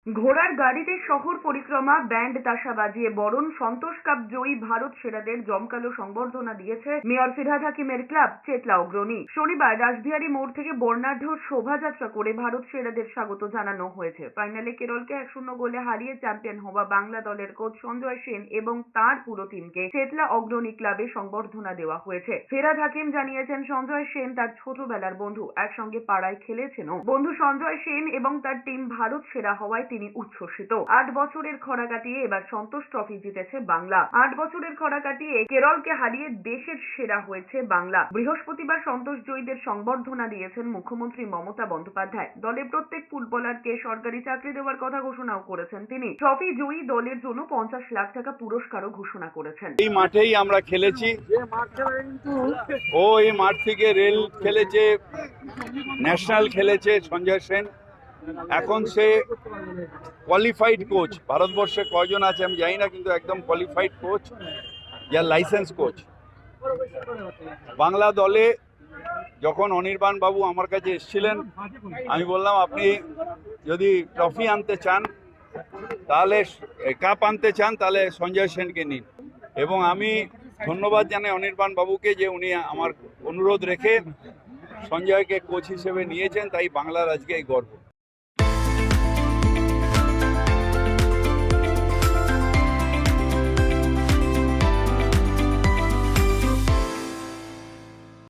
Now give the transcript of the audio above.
ঘোড়ার গাড়িতে শহর পরিক্রমা, ব্যান্ড তাসা বাজিয়ে বরণ, সন্তোষ কাপ জয়ী ভারত সেরাদের জমকালো সংবর্ধনা দিয়েছে মেয়র ফিরহাদ হাকিমের ক্লাব চেতলা অগ্রণী। শনিবার রাসবিহারী মোড় থেকে বর্ণাঢ্য শোভাযাত্রা করে ভারত সেরাদের স্বাগত জানানো হয়েছে। ফাইনালে কেরলকে 1-0 গোলে হারিয়ে চ্যাম্পিয়ন হওয়া বাংলা দলের কোচ সঞ্জয় সেন এবং তার পুরো টিমকে চেতলা অগ্রণী ক্লাবে সংবর্ধনা দেওয়া হয়েছে। ফিরহাদ হাকিম জানিয়েছেন, সঞ্জয় সেন তার ছোটবেলার বন্ধু, একসঙ্গে পাড়ায় খেলেছেনও। বন্ধু সঞ্জয় সেন এবং তার টিম ভারত সেরা হওয়ায় তিনি উচ্ছ্বসিত। 8 বছরের খরা কাটিয়ে এবার সন্তোষ ট্রফি জিতেছে বাংলা। 8 বছরের খরা কাটিয়ে কেরলকে হারিয়ে দেশের সেরা হয়েছে বাংলা। বৃহস্পতিবার সন্তোষ জয়ীদের সংবর্ধনা দিয়েছেন মুখ্যমন্ত্রী মমতা বন্দ্যোপাধ্যায়। দলের প্রত্যেক ফুটবলারকে সরকারি চাকরি দেওয়ার কথা ঘোষণাও করেছেন তিনি। ট্রফি জয়ী দলের জন্য 50 লাখ টাকা পুরস্কারও ঘোষণা করেছেন। এই মাঠেই আমরা খেলেছি। ও এই মাঠ থেকে রেল খেলেছে, ন্যাশনাল খেলেছে সঞ্জয় সেন। এখন সে কোয়ালিফাইড কোচ। ভারতবর্ষে কয়জন আছে আমি জানি না, কিন্তু একদম কোয়ালিফাইড কোচ, যার লাইসেন্স কোচ। বাংলা দলে যখন অনির্বাণ বাবু আমার কাছে এসেছিলেন, আমি বললাম আপনি যদি ট্রফি আনতে চান, তাহলে কাপ আনতে চান, তাহলে সঞ্জয় সেনকে নিন। এবং আমি ধন্যবাদ জানাই অনির্বাণ বাবুকে যে উনি আমার অনুরোধ রেখে সঞ্জয়কে কোচ হিসেবে নিয়েছেন, তাই বাংলার আজকে এই গর্ব।